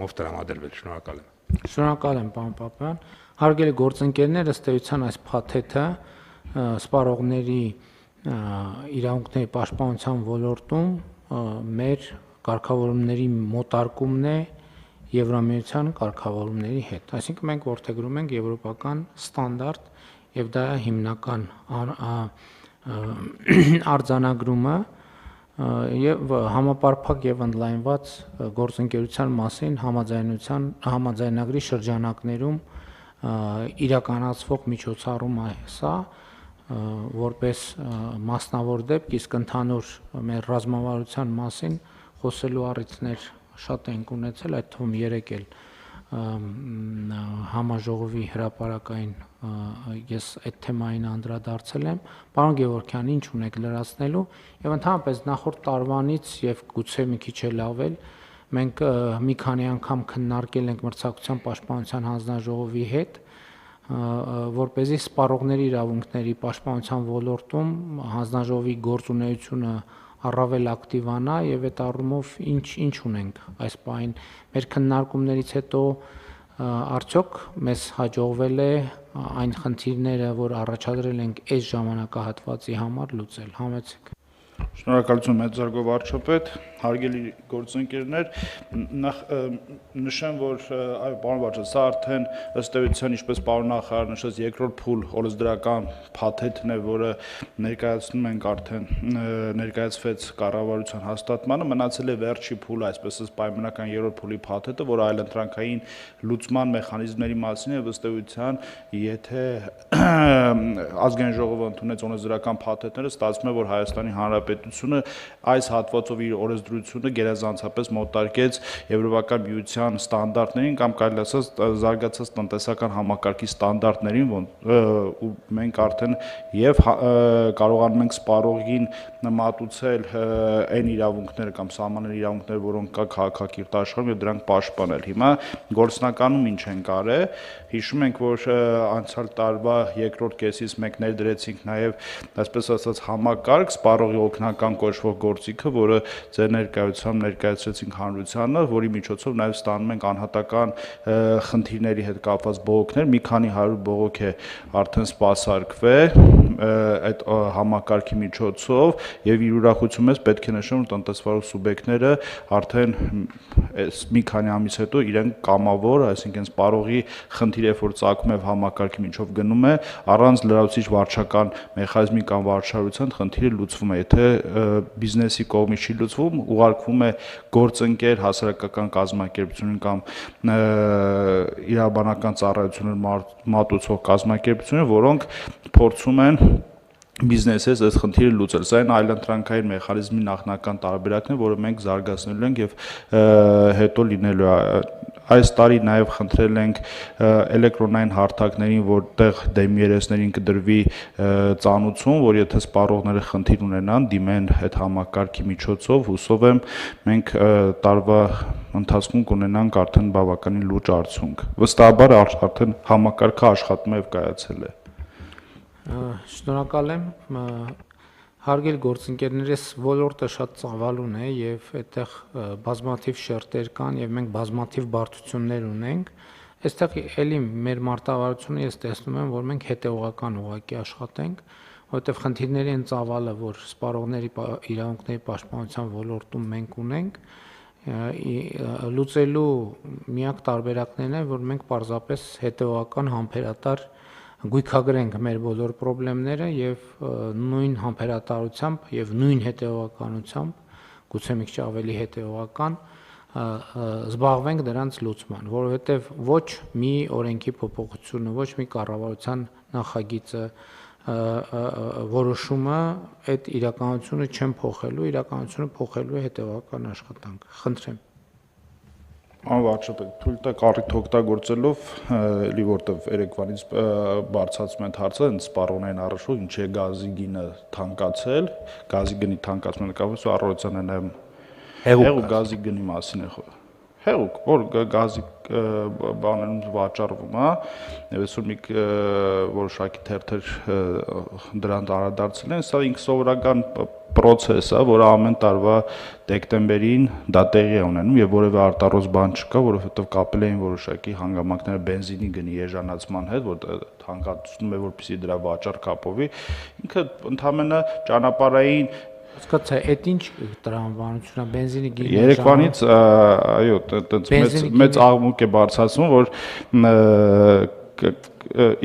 ով տրամադրվել, շնորհակալ եմ։ Շնորհակալ եմ, պարոն Պապյան։ Հարգելի գործընկերներ, ըստ էության այս փաթեթը սպառողների իրավունքների պաշտպանության ոլորտում մեր կարգավորումների մոտարկումն է Եվրամիության կարգավորումների հետ։ Այսինքն մենք որդեգրում ենք եվրոպական ստանդարտ եւ դա հիմնական արձանագրումը եւ համապարփակ եւ ընդլայնված գործընկերության մասին համաձայնագրի շրջանակներում իրականացվող միջոցառում է սա որպես մասնավոր դեպք, իսկ ընդհանուր մեր ռազմավարության մասին խոսելու առիթներ շատ ենք ունեցել, այդ թվում 3 էլ համաժողովի հրապարակային ես այդ թեմային անդրադարձել եմ։ Պարոն Գևորգյան, ինչ ունեք լրացնելու եւ ընդհանրապես նախորդ տարվանից եւ գուցե մի քիչ էլ ավել մենք մի քանի անգամ քննարկել ենք մրցակցության պաշտպանության հանձնաժողովի հետ, որպեսզի սպառողների իրավունքների պաշտպանության ոլորտում հանձնաժողովի գործունեությունը առավել ակտիվանա եւ այդ առումով ինչ ունենք այս պահին մեր քննարկումներից հետո արդյոք մեզ հաջողվել է այն խնդիրները, որ առաջադրել ենք այս ժամանակահատվածի համար լուծել, համեցեք։ Շնորհակալություն մեծարգո վարչապետ, հարգելի գործընկերներ, նախ նշեմ, որ այո, պարոն վարչապետ, սա արդեն ըստ էության, ինչպես պարոն նախարար նշեց, երկրորդ փուլ օրենսդրական փաթեթն է, որը ներկայացնում ենք արդեն ներկայացվեց կառավարության հաստատմանը, մնացել է վերջի փուլը, այսպես ասած պայմանական երրորդ փուլի փաթեթը, որը այլընտրանքային լուծման մեխանիզմների մասին է, ըստ էության, եթե ազգային ժողովը ընդունեց օրենսդրական փաթեթները, ստացվում է, որ Հայաստանի Հանրապետությունը այս հատվածով իր օրենսդրությունը գերազանցապես մոտարկեց Եվրոպական միության ստանդարտներին կամ կարելի ասած զարգացած տնտեսական համակարգի ստանդարտներին, ու մենք արդեն եւ կարողանում ենք սպառողին մատուցել այն իրավունքները կամ սահմանների իրավունքները, որոնք կա քաղաքակիրթ աշխարհում եւ դրանք պաշտպանել։ Հիմա գործնականում ինչ են կարել, հիշում ենք, որ անցյալ տարվա երկրորդ կեսից մենք ներդրեցինք նաեւ այսպես ասած համակարգ սպառողի օգնական կոչվող գործիքը, որը ձեր ներկայությամբ ներկայացրեցինք հանրությանը, որի միջոցով նաև ստանում ենք անհատական խնդիրների հետ կապված բողոքներ, մի քանի 100 բողոք է արդեն սպասարկվել այդ համակարգի միջոցով եւ իր ուրախություն մեզ պետք է նշեմ, որ տնտեսվարող սուբյեկտները արդեն մի քանի ամիս հետո իրենք կամավոր, այսինքն սպառողի խնդիրը որ ծագում է համակարգի միջով գնում է, առանց լրացուցիչ վարչական մեխանիզմի կամ վարչարության խնդիրը լուծվում է, եթե բիզնեսի կողմից չի լուծվում, ուղարկվում է գործընկեր հասարակական կազմակերպությունին կամ իրավաբանական ծառայություններ մատուցող կազմակերպություններ, որոնք փորձում են բիզնեսից այս խնդիրը լուծել։ Սա այն այլընտրանքային մեխանիզմի նախնական տարբերակն է, որը մենք զարգացնելու ենք եւ հետո լինելու է։ Այս տարի նաև խնդրել ենք էլեկտրոնային հարթակներին, որտեղ դեմիերեսներին կդրվի ծանուցում, որ եթե սպառողները խնդիր ունենան, դիմեն այդ համակարգի միջոցով, հուսով եմ մենք տարվա ընթացքում կունենանք արդեն բավականին լուրջ արդյունք։ Վստահաբար արդեն համակարգը աշխատում է եւ կայացել է։ Շնորհակալ եմ։ Հարգելի գործընկերներ, այս ոլորտը շատ ծավալուն է եւ այդտեղ բազմաթիվ շերտեր կան եւ մենք բազմաթիվ բարդություններ ունենք։ Այստեղ էլի մեր մարտավարությունը ես տեսնում եմ, որ մենք հետեւողական ուղղակի աշխատենք, որովհետեւ խնդիրների են ծավալը, որ սպառողների իրավունքների պաշտպանության ոլորտում մենք ունենք, լուծելու միակ տարբերակներն է, որ մենք պարզապես հետեւողական համբերատար գույքագրենք մեր բոլոր խնդիրները եւ նույն համբերատարությամբ եւ նույն հետեւողականությամբ, գուցե մի քիչ ավելի հետեւողական զբաղվենք դրանց լուծման, որովհետեւ ոչ մի օրենքի փոփոխությունը, ոչ մի կառավարության նախագիծը որոշումը այդ իրականությունը չեն փոխելու, իրականությունը փոխելու է հետեւողական աշխատանք։ Խնդրեմ։ Վարչապետ, թույլ տակ առիթ օգտագործելով, էլի որտեվ երեկվանից բարձրացում են հարցը, սպառողներին առնչվող ինչի է գազի գինը թանկացել, գազի գնի թանկացման կապակցությամբ առողջության է նաև հեղուկ գազի գնի մասին է խոսքը։ Հեղուկ, որ գազի բաներում վաճառվում է, եւ այսօր մի որոշակի թերթեր դրան անդրադարձել են, սա ինքսովորական process է, որը ամեն տարվա դեկտեմբերին դա տեղի է ունենում եւ որևէ արտառոց բան չկա, որովհետեւ կապել էին որոշակի հանգամանքները բենզինի գնի էժանացման հետ, որ հանգացնում է որպեսզի դրա վաճառք ապովի, ինքը ընդհանրապես ճանապարհային Հասկացա, այդ ինչ տրամաբանություն է, բենզինի գինի Երեկվանից, այո, այդպես մեծ աղմուկ է բարձրացնում, որ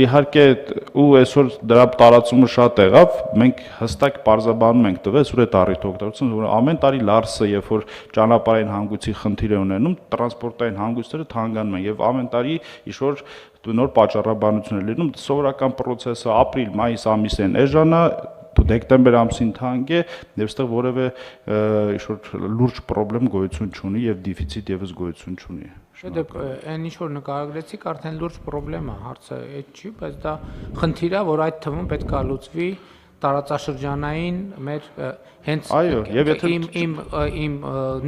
իհարկե ու այսօր դրա տարածումը շատ եղավ, մենք հստակ պարզաբանում ենք տվել, այսօր այդ առիթ օգտագործում, որ ամեն տարի Լարսը, երբ որ ճանապարհային հանգույցի խնդիր է ունենում, տրանսպորտային հանգույցները թանկանում են եւ ամեն տարի ինչ-որ նոր պատճառաբանություն է լինում, սովորական process-ը ապրիլ-մայիս ամիսին էժանա դեկտեմբեր ամսին թանկ է եւ այստեղ որևէ ինչ-որ լուրջ խնդրեմ գոյություն չունի եւ դեֆիցիտ եւս գոյություն չունի։ Դե այն ինչ որ նկարագրեցիք արդեն լուրջ խնդրեմ է, հարցը այդ չի, բայց դա խնդիր է, որ այդ թվում պետք է լուծվի տարածաշրջանային մեր հենց իմ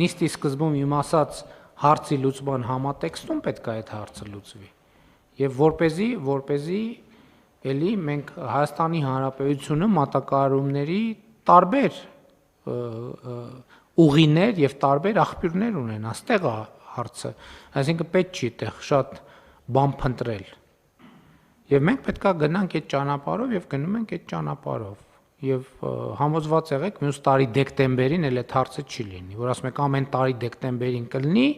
նիստի սկզբում իմ ասած հարցի լուծման համատեքստում պետք է այդ հարցը լուծվի։ Եվ որպեսզի Էլի մենք Հայաստանի Հանրապետությունը մատակարարումների տարբեր ուղիներ եւ տարբեր աղբյուրներ ունեն, այստեղ է հարցը, այսինքն պետք չի այդտեղ շատ բան փնտրել։ Եվ մենք պետքա գնանք այդ ճանապարհով եւ գնում ենք այդ ճանապարհով։ Եվ համոզված եղեք մյուս տարի դեկտեմբերին էլ այդ հարցը չի լինի, որ ասում եք ամեն տարի դեկտեմբերին կլինի,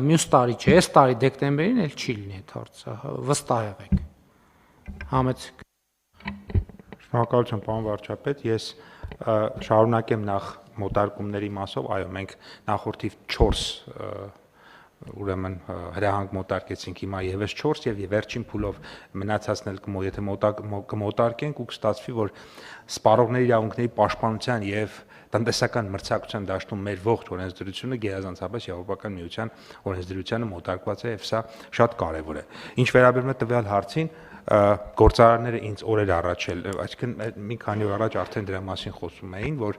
մյուս տարի չէ, այս տարի դեկտեմբերին էլ չի լինի այդ հարցը, վստահ եղեք։ Համեցեք։ Շնորհակալություն, պարոն վարչապետ, ես շարունակեմ նախ մոտարկումների մասով, այո, մենք նախորդիվ 4 ուրեմն հրահանգ մոտարկեցինք, հիմա եւս 4 եւ վերջին փուլով մնացածն էլ եթե կմոտարկենք ու կստացվի, որ սպառողների իրավունքների պաշտպանության եւ տնտեսական մրցակցության դաշտում մեր ողջ օրենսդրությունը գերազանցապես Եվրոպական միության օրենսդրությանը մոտարկված է եւ սա շատ կարեւոր է։ Ինչ վերաբերում է տվյալ հարցին, գործարարները ինձ օրեր առաջ էլ, այսինքն մի քանի օր առաջ արդեն դրա մասին խոսում էին, որ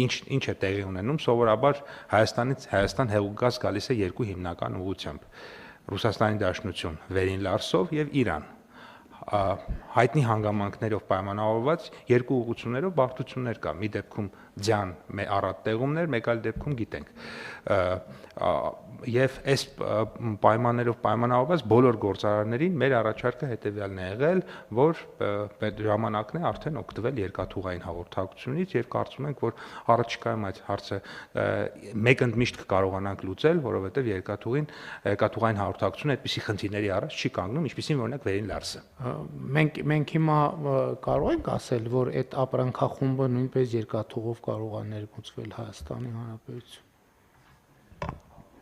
ինչ է տեղի ունենում, սովորաբար Հայաստանից Հայաստան հեղուկգազ գալիս է երկու հիմնական ուղղությամբ՝ Ռուսաստանի Դաշնություն, Վերին Լարսով եւ Իրան։ Հայտնի հանգամանքներով պայմանավորված երկու ուղղություններով բարդություններ կա։ Մի դեպքում ձյան առատ տեղումներ, մեկ այլ դեպքում գիտենք։ Եվ այս պայմաններով պայմանավորված բոլոր գործարարներին մեր առաջարկը հետևյալն է եղել, որ ժամանակն է արդեն օգտվել երկաթուղային հաղորդակցությունից եւ կարծում ենք, որ առաջիկայում այդ հարցը մեկ ընդմիշտ կկարողանանք լուծել, որովհետեւ երկաթուղային հաղորդակցությունը այդպիսի խնդիրների առաջ չի կանգնում, ինչպիսին օրինակ Վերին Լարսը։ Մենք հիմա կարող ենք ասել, որ այդ ապրանքախումբը նույնպես երկաթուղով կարող է ներմուծվել Հայաստանի Հանրապետություն։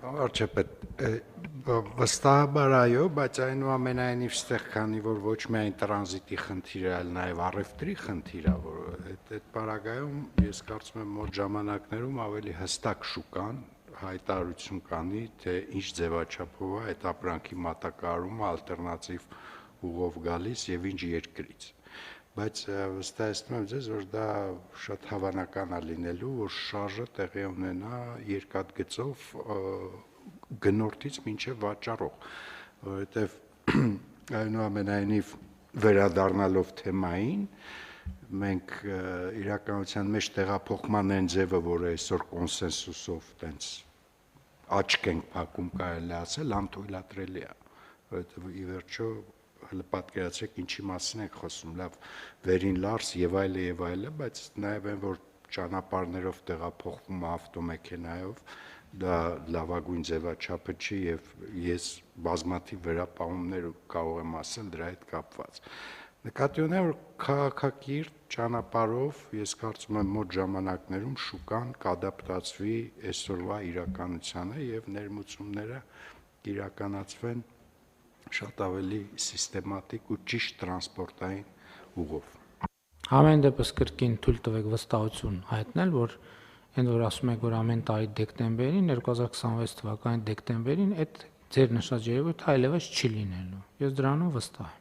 Վարչապետ, վստահաբար այո, բայց այնուամենայնիվ ստեղ քանի որ ոչ միայն տրանզիտի խնդիր է, այլ նաև առևտրի խնդիր է, որ այդ պարագայում ես կարծում եմ մոտ ժամանակներում ավելի հստակ շուկան հայտարարություն կանի, թե ինչ ձևաչափով է այդ ապրանքի մատակարարումը ալտերնատիվ ուղով գալիս եւ ինչ երկրից։ Բայց վստահեցնում եմ ձեզ, որ դա շատ հավանական է լինելու, որ շարժը տեղի ունենա երկաթգծով գնորդից մինչև վաճառող, որովհետև այնուամենայնիվ վերադառնալով թեմային, մենք իրականության մեջ տեղափոխման այն ձևը, որը այսօր կոնսենսուսով տենց աչք ենք փակում կարելի ասել, անթույլատրելի է, որովհետև ի վերջո պատկերացրեք ինչի մասին ենք խոսում, լավ Վերին Լարս եւ այլը, բայց նաեւ այն որ ճանապարհներով տեղափոխվում ավտոմեքենայով, դա լավագույն ձևաչափը չի եւ ես բազմաթիվ վերապահումներ կարող եմ ասել դրա հետ կապված։ Նկատի ունեմ որ քաղաքակիրթ ճանապարհով ես կարծում եմ մոտ ժամանակներում շուկան կադապտացվի այսօրվա իրականությանը եւ ներմուծումները իրականացվեն շատ ավելի սիստեմատիկ ու ճիշտ տրանսպորտային ուղով։ Ամեն դեպս կրկին թույլ տվեք վստահություն հայտնել, որ այն որ ասում եք, որ ամեն տարի դեկտեմբերին 2026 թվականի դեկտեմբերին այդ ձեր նշած երևույթը այլևս չի լինելու։ Ես դրանում վստահ եմ։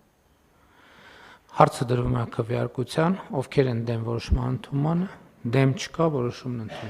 Հարցը դրվում է քվեարկության, ովքեր են դեմ որոշման ընդունմանը, դեմ չկա որոշումն ընդունվում։